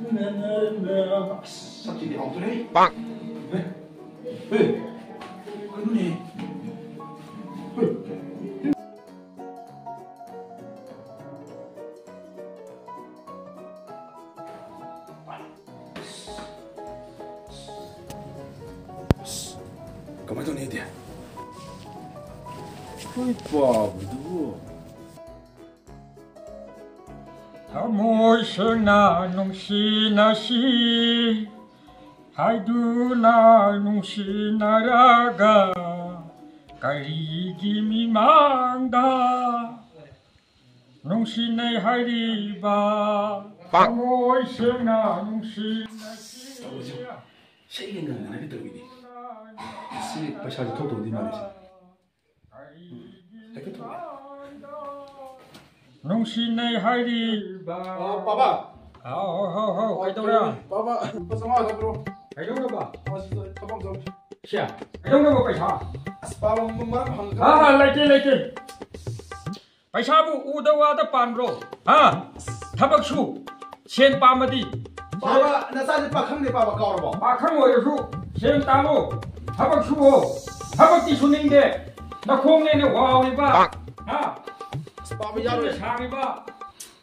Sakit di auto nih. Bang. Kan nih. Kemana nih dia? Ôi babu. Amoy na nung sinasi, haiduna nung sinaraga, karigi mimanda, nung sinay hariba. Amoy na nung sinasi. Sige nga na nito ini. Si pasal todo di Malaysia. Nung sinay hariba. Papa. Kay đâu Papa, pasama ka bro. Kay đâu ba? Tabang zo. Siya. Kay đâu ba paisa? Papa mama hang. Leke. Paisa bu udawa da panro. Thabak su. Sen pamadi. Papa, nasa ni pakhang ni papa ka ro ba? Pakhang oisu. Sen tamo. Thabak su ho. Thabak ti suningde. Nakhong ne wow ni ba. Papa yaro Sami ba.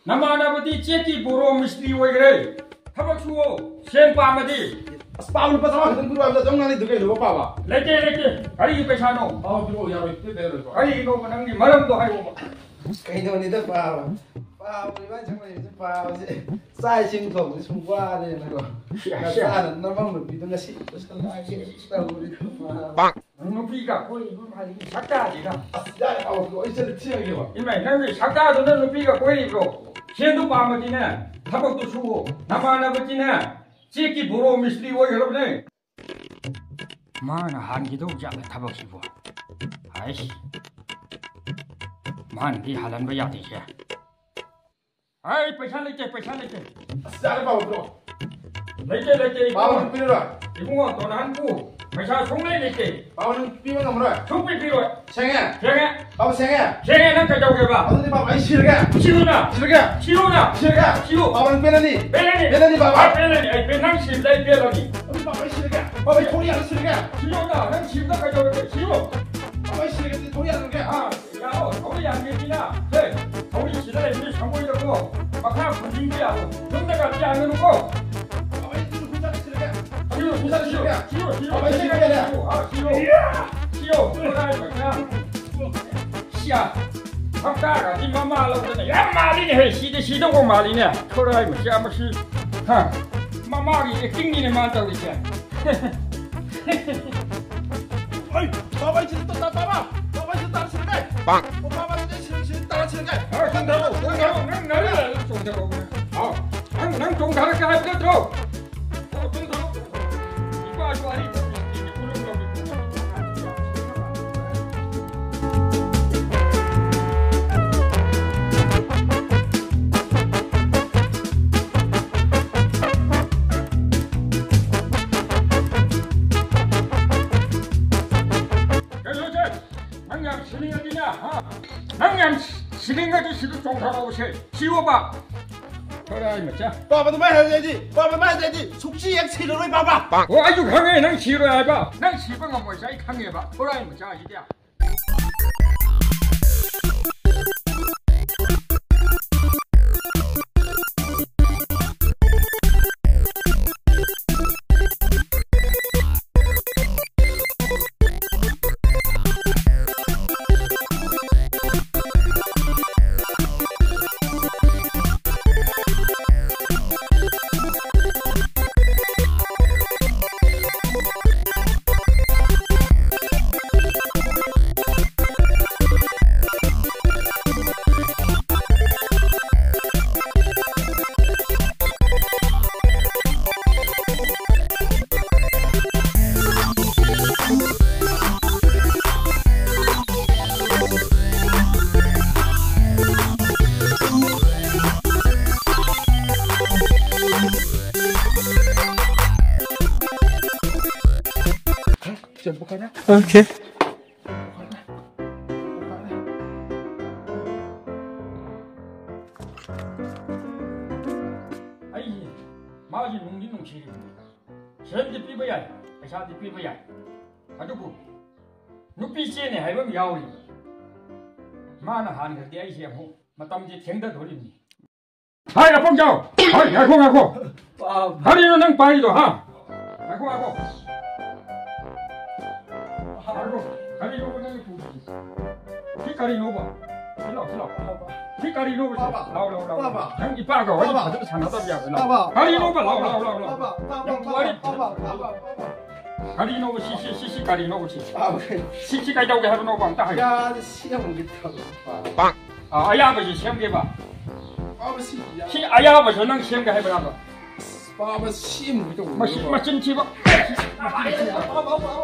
Namanabadi cheki boro mistri oigre. Thabak su ho. Sen pamadi. Papa pasama ka guru abla dong nani dukai lo papa. Leke. Ari paisa no. Bro yaro ite de ro. Ari no manang ni maram do hayo ba. Kaido ni da papa. Papa iban 정말 이제 papa 이제 사이싱 거 무슨 과네 나고. 나는 너만 못 비던 것이 살아게 우리 Bang. 누비가 거의 이거 말이 작다지가. Ya papa 이제 티하게 와. 이만 너희 작다도는 누비가 거의 이거. 쟤도 빠머지네. 타박도 주고 나만아버지네. 찌끼 보러 미스리 오 여러분네. 마나 한기도 잡아 타박시고. 아이씨. 만기 하란 거 야대지. 아이 पैसा लेके Ya papa bro. लेके Papa pilih 이거 돈 한고 पैसा 송내 लेके Papa pilih nomor. 송비 필요해 생애. 생애 Papa 생애. 생애는 가져오게 봐 Papa ni papa ai sirga. 치우나 Sirga. 치우나 치우 Papa pilih ni. 빼내니 papa. 빼내니 아이 빼낭 실다이 빼라니 Papa sirga. Papa Korea sirga. 치우나 난 집다 가져오게 치우 Papa sirga di Korea sirga. 야 우리 안 계시나 네 우리 지난해 우리 상고이라고 막하 분진기야 근데가 지 않는 거 Papa itu hujan sirga. 치우 Papa sirga ya. 치우 그러나 그냥 씨야 박다가 니 마마라고 그러네 야 말이네 해 시도 공 말이네 그러나 뭐 씨아무시 하 마마기 띵니네 만다고 이제 Oi, papa itu tak papa. Papa itu tak sirga. Bang. Papa itu tak sirga. 난 종다르게 할 때도 이거 아주 아니 낭양 시링가지 시도 종사가 오세 지워봐 그래 이거자 Papa tu mai jadi. Papa mai jadi. Sukses yang sirga papa. Bang. 아주 강해 난 지루해봐 난 시방가 뭐자 이 강해봐 그래 이거자 이게 오케이. 마지 농지 농시리 샘지 삐버야 배사지 삐버야 아두고 누피 씨네 하이범 야오리 마나 하는 거 대이시야 뭐 마땀지 땡다 돌리니 하이라 뽕자오 하이 야콩하고 다리는 능 빠이도 하 야콩하고 하고 가리 놓고 능 부지 피카리 놓고 실라 피카리 놓고 라오라오라 형 이빠가 어디 가서 장난답이야 가리 놓고 라오라오라 가리 놓고 시시 가리 놓고 시시 가리 놓고 하루 놓고 안 따. 야, 시험 기타. 아, 아야 아버지 시험 게 봐. 아버지. 시 아야 아버지 능 시험 게 해봐 봐. 아버 시험 기타. 마신 집어.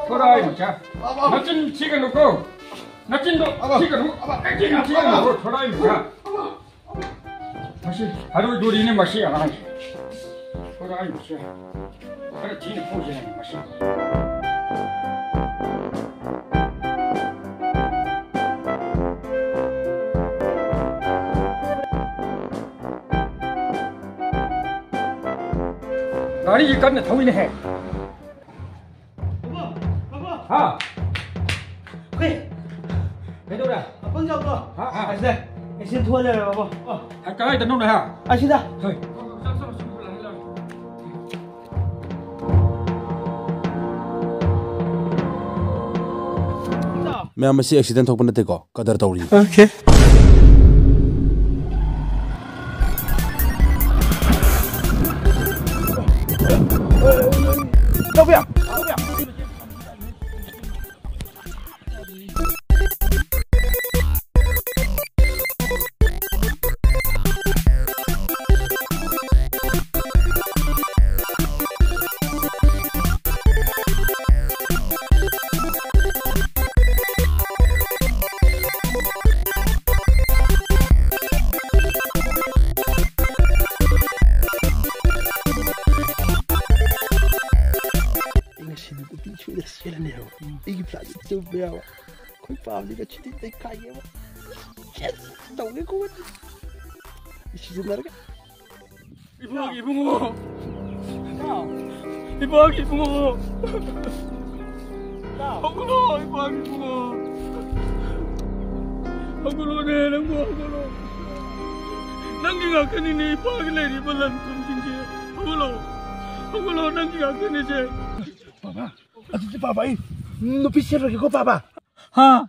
돌아이 먹자. 마신 지가 놓고 나진도 지가 놓고 지가 놓고 돌아이 먹자. 다시 하루 둘이는 맛이 안 나지. 돌아이 먹자. 그래 뒤는 보지는 맛이. 나리 일간에 더위네 해. 아, 왜? 배도라. 뻥자고. 아, 네.先脱掉了，宝宝。 가까이 더 놓네 하.啊，现在。 对。 मैम मसी एक्सीडेंट थोक नते को कदर तौरी OK。 要不要？要不要？ 吹的谁了呢？一个啥子都不要，快把那个去的得开业吧！天，懂那个问题，你是哪个？ 이봉 이봉호. 이봉 이봉호. 어구로 이봉 이봉호. 어구로네 랑고 어구로. 낭기가 그니니 파길래리 발란 tum진지. 어구로 낭기가 그니지.爸爸，啊，这爸爸，你别写了，给我爸爸。 하.